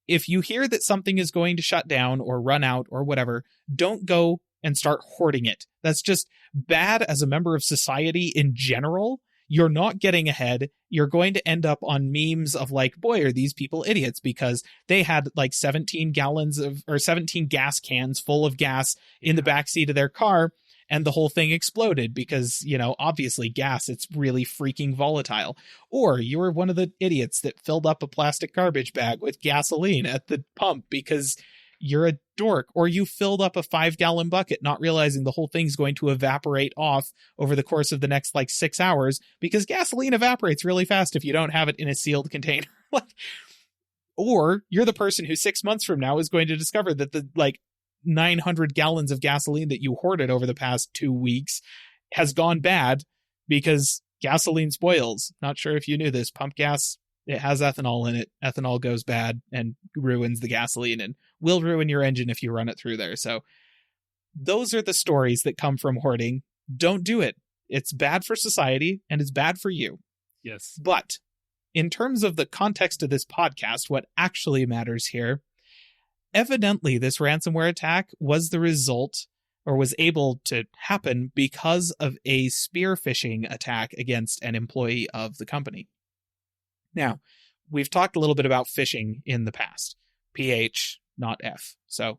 if you hear that something is going to shut down or run out or whatever, don't go and start hoarding it. That's just bad as a member of society in general. You're not getting ahead. You're going to end up on memes of like, boy, are these people idiots, because they had like 17 gas cans full of gas in the backseat of their car, and the whole thing exploded because, obviously gas, it's really freaking volatile. Or you were one of the idiots that filled up a plastic garbage bag with gasoline at the pump because you're a dork, or you filled up a 5-gallon bucket, not realizing the whole thing's going to evaporate off over the course of the next 6 hours, because gasoline evaporates really fast if you don't have it in a sealed container. Or you're the person who 6 months from now is going to discover that the 900 gallons of gasoline that you hoarded over the past 2 weeks has gone bad because gasoline spoils. Not sure if you knew this. Pump gas, it has ethanol in it. Ethanol goes bad and ruins the gasoline and will ruin your engine if you run it through there. So those are the stories that come from hoarding. Don't do it. It's bad for society and it's bad for you. Yes. But in terms of the context of this podcast, what actually matters here, evidently this ransomware attack was the result, or was able to happen because of a spear phishing attack against an employee of the company. Now, we've talked a little bit about phishing in the past. PH, not F. So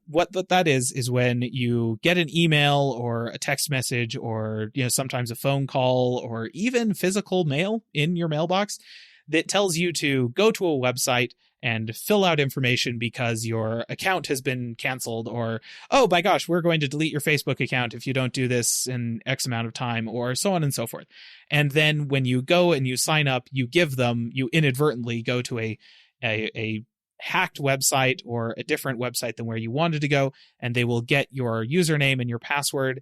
what that is when you get an email or a text message or sometimes a phone call or even physical mail in your mailbox that tells you to go to a website and fill out information because your account has been canceled, or, oh my gosh, we're going to delete your Facebook account if you don't do this in X amount of time, or so on and so forth. And then when you go and you sign up, you inadvertently go to a hacked website or a different website than where you wanted to go, and they will get your username and your password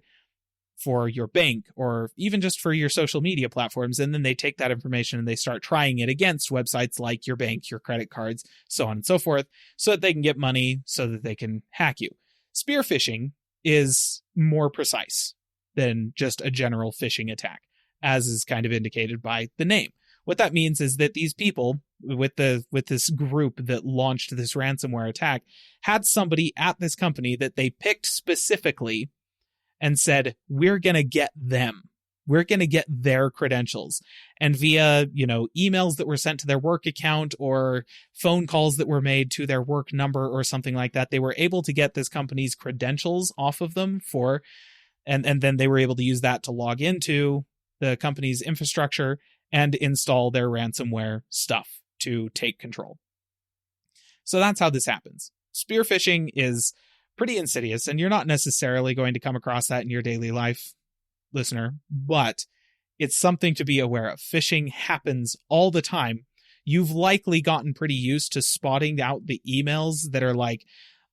for your bank or even just for your social media platforms. And then they take that information and they start trying it against websites like your bank, your credit cards, so on and so forth, so that they can get money so that they can hack you. Spear phishing is more precise than just a general phishing attack, as is kind of indicated by the name. What that means is that these people with this group that launched this ransomware attack had somebody at this company that they picked specifically and said, we're going to get them. We're going to get their credentials. And via, emails that were sent to their work account or phone calls that were made to their work number or something like that, they were able to get this company's credentials off of them and then they were able to use that to log into the company's infrastructure and install their ransomware stuff to take control. So that's how this happens. Spear phishing is pretty insidious, and you're not necessarily going to come across that in your daily life, listener, but it's something to be aware of. Phishing happens all the time. You've likely gotten pretty used to spotting out the emails that are like,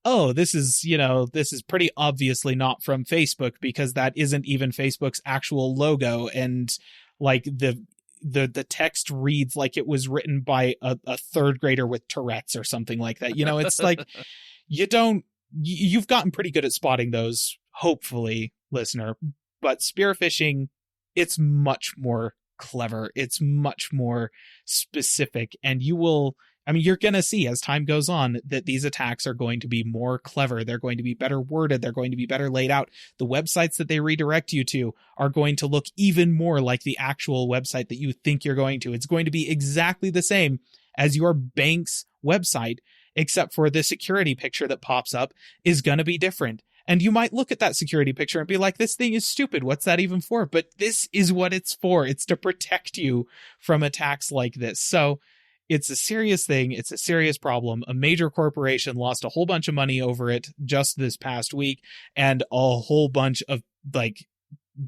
oh, this is pretty obviously not from Facebook because that isn't even Facebook's actual logo, and the text reads like it was written by a third grader with Tourette's or something like that. It's like you've gotten pretty good at spotting those, hopefully, listener. But spear phishing, it's much more clever. It's much more specific. And you're going to see as time goes on that these attacks are going to be more clever. They're going to be better worded. They're going to be better laid out. The websites that they redirect you to are going to look even more like the actual website that you think you're going to. It's going to be exactly the same as your bank's website, except for the security picture that pops up is going to be different. And you might look at that security picture and be like, this thing is stupid. What's that even for? But this is what it's for. It's to protect you from attacks like this. So it's a serious thing. It's a serious problem. A major corporation lost a whole bunch of money over it just this past week. And a whole bunch of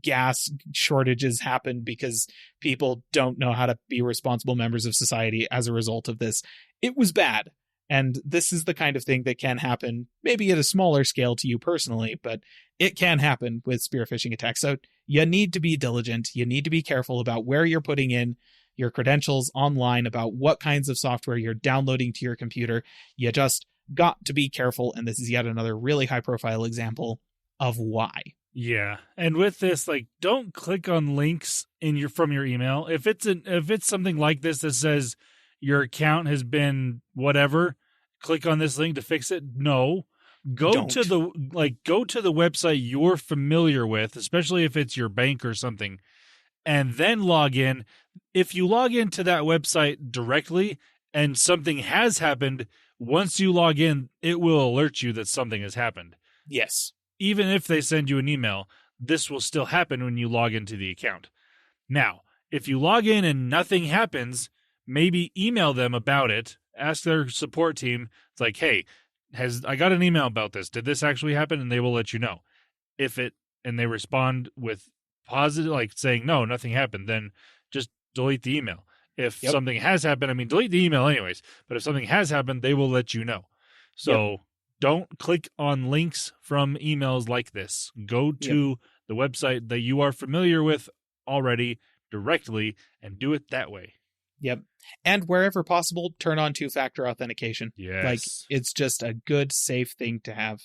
gas shortages happened because people don't know how to be responsible members of society as a result of this. It was bad. And this is the kind of thing that can happen, maybe at a smaller scale to you personally, but it can happen with spear phishing attacks. So you need to be diligent. You need to be careful about where you're putting in your credentials online, about what kinds of software you're downloading to your computer. You just got to be careful. And this is yet another really high profile example of why. Yeah. And with this, like, don't click on links from your email. If it's something like this that says your account has been whatever, click on this link to fix it. No. Go to the website you're familiar with, especially if it's your bank or something, and then log in. If you log into that website directly and something has happened, once you log in, it will alert you that something has happened. Yes. Even if they send you an email, this will still happen when you log into the account. Now, if you log in and nothing happens, maybe email them about it. Ask their support team. It's like, hey, I got an email about this. Did this actually happen? And they will let you know. And they respond with positive, like saying, no, nothing happened, then just delete the email. If something has happened, delete the email anyways. But if something has happened, they will let you know. So don't click on links from emails like this. Go to the website that you are familiar with already directly and do it that way. Yep. And wherever possible, turn on two-factor authentication. Yes. Like, it's just a good, safe thing to have.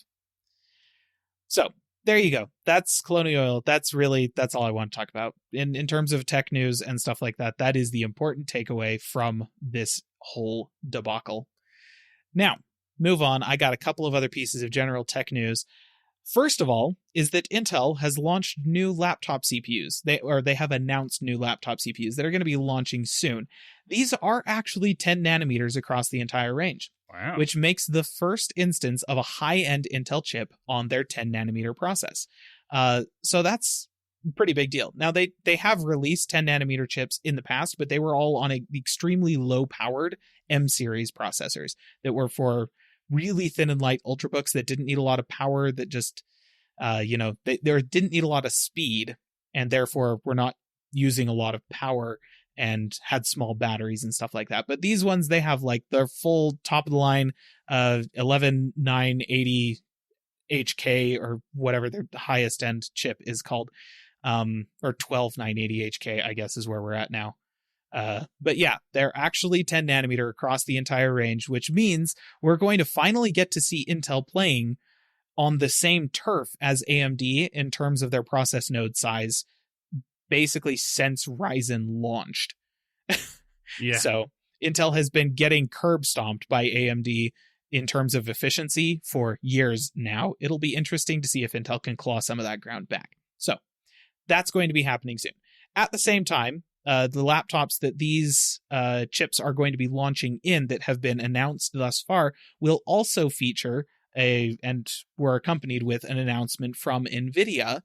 So, there you go. That's Colonial Oil. That's all I want to talk about. In terms of tech news and stuff like that, that is the important takeaway from this whole debacle. Now, move on. I got a couple of other pieces of general tech news. First of all, is that Intel has launched new laptop CPUs. They have announced new laptop CPUs that are going to be launching soon. These are actually 10 nanometers across the entire range. Wow. Which makes the first instance of a high-end Intel chip on their 10 nanometer process. So that's a pretty big deal. Now, they have released 10 nanometer chips in the past, but they were all on extremely low-powered M-series processors that were for really thin and light ultrabooks that didn't need a lot of power, that just, they didn't need a lot of speed, and therefore were not using a lot of power and had small batteries and stuff like that. But these ones, they have like their full top of the line 11980 HK or whatever their highest end chip is called, or 12980 HK, I guess is where we're at now. But yeah, they're actually 10 nanometer across the entire range, which means we're going to finally get to see Intel playing on the same turf as AMD in terms of their process node size, basically since Ryzen launched. Yeah. So Intel has been getting curb stomped by AMD in terms of efficiency for years now. It'll be interesting to see if Intel can claw some of that ground back. So that's going to be happening soon. At the same time, the laptops that these chips are going to be launching in that have been announced thus far will also feature and were accompanied with an announcement from NVIDIA,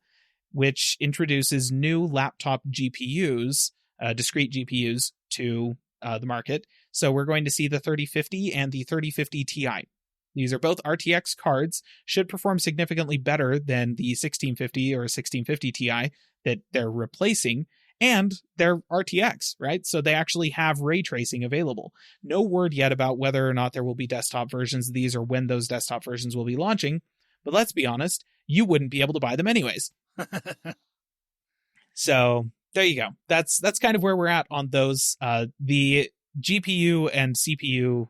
which introduces new laptop GPUs, discrete GPUs, to the market. So we're going to see the 3050 and the 3050 Ti. These are both RTX cards, should perform significantly better than the 1650 or 1650 Ti that they're replacing, and they're RTX, right? So they actually have ray tracing available. No word yet about whether or not there will be desktop versions of these or when those desktop versions will be launching, but let's be honest, you wouldn't be able to buy them anyways. So there you go. That's kind of where we're at on those. The GPU and CPU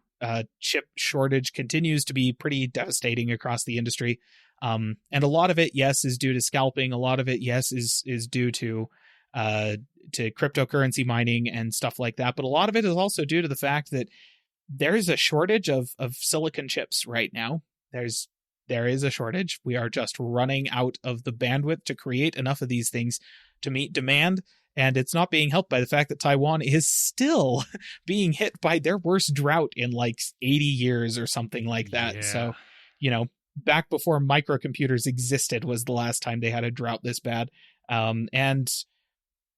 chip shortage continues to be pretty devastating across the industry. And a lot of it, yes, is due to scalping. A lot of it, yes, is due to cryptocurrency mining and stuff like that. But a lot of it is also due to the fact that there is a shortage of silicon chips right now. There is a shortage. We are just running out of the bandwidth to create enough of these things to meet demand. And it's not being helped by the fact that Taiwan is still being hit by their worst drought in like 80 years or something like that. Yeah. So, back before microcomputers existed was the last time they had a drought this bad. And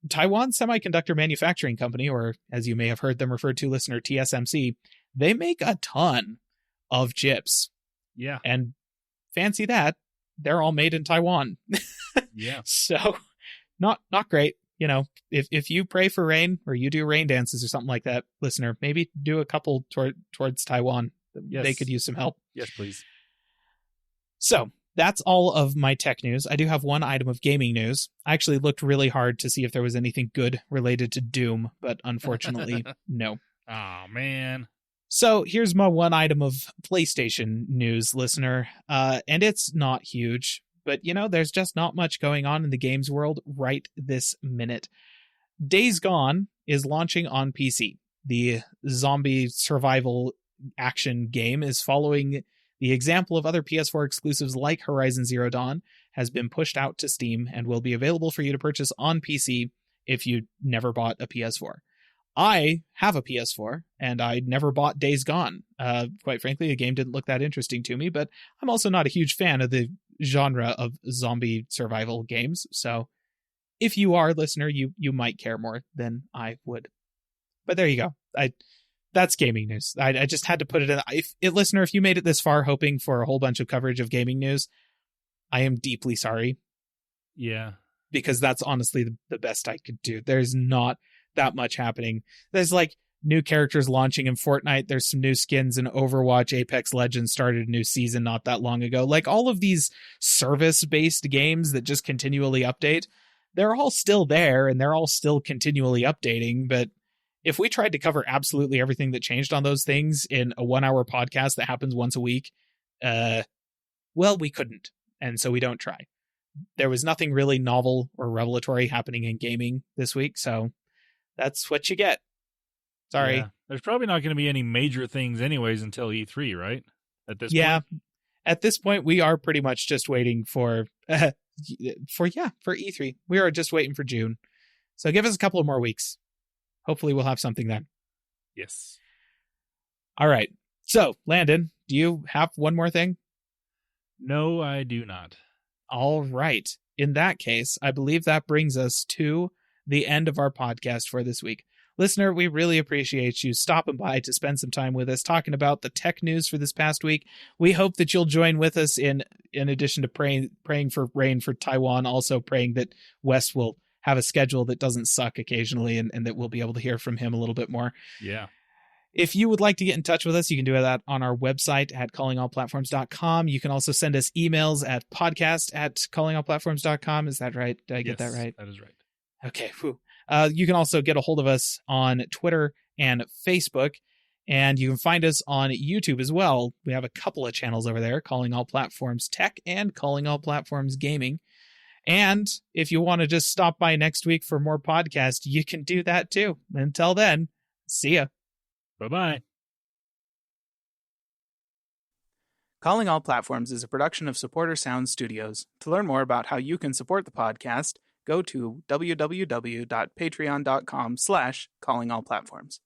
Taiwan Semiconductor Manufacturing Company, or as you may have heard them referred to, listener, TSMC, they make a ton of chips. Yeah. And fancy that, they're all made in Taiwan. Yeah. So not great. If you pray for rain or you do rain dances or something like that, listener, maybe do a couple towards Taiwan. Yes. They could use some help. Yes, please. So that's all of my tech news. I do have one item of gaming news. I actually looked really hard to see if there was anything good related to Doom, but unfortunately, no. Oh, man. So here's my one item of PlayStation news, listener. And it's not huge, but there's just not much going on in the games world right this minute. Days Gone is launching on PC. The zombie survival action game is following the example of other PS4 exclusives like Horizon Zero Dawn, has been pushed out to Steam and will be available for you to purchase on PC if you never bought a PS4. I have a PS4, and I never bought Days Gone. Quite frankly, the game didn't look that interesting to me, but I'm also not a huge fan of the genre of zombie survival games, so if you are, listener, you might care more than I would. But there you go. That's gaming news. I just had to put it in. Listener, if you made it this far hoping for a whole bunch of coverage of gaming news, I am deeply sorry. Yeah. Because that's honestly the best I could do. There's not that much happening. There's like new characters launching in Fortnite. There's some new skins in Overwatch. Apex Legends started a new season not that long ago. Like all of these service-based games that just continually update, they're all still there and they're all still continually updating. But if we tried to cover absolutely everything that changed on those things in a 1-hour podcast that happens once a week, well, we couldn't. And so we don't try. There was nothing really novel or revelatory happening in gaming this week, so that's what you get. Sorry. Yeah. There's probably not going to be any major things anyways until E3, right? At this point? At this point, we are pretty much just waiting for E3. We are just waiting for June. So give us a couple of more weeks. Hopefully we'll have something then. Yes. All right. So, Landon, do you have one more thing? No, I do not. All right. In that case, I believe that brings us to the end of our podcast for this week. Listener, we really appreciate you stopping by to spend some time with us talking about the tech news for this past week. We hope that you'll join with us in addition to praying for rain for Taiwan, also praying that Wes will have a schedule that doesn't suck occasionally and that we'll be able to hear from him a little bit more. Yeah. If you would like to get in touch with us, you can do that on our website at callingallplatforms.com. You can also send us emails at podcast@callingallplatforms.com. Is that right? Did I get that right? That is right. Okay. Whew. You can also get a hold of us on Twitter and Facebook, and you can find us on YouTube as well. We have a couple of channels over there, Calling All Platforms Tech and Calling All Platforms Gaming. And if you want to just stop by next week for more podcasts, you can do that too. Until then, see ya. Bye-bye. Calling All Platforms is a production of Supporter Sound Studios. To learn more about how you can support the podcast, go to www.patreon.com/callingallplatforms.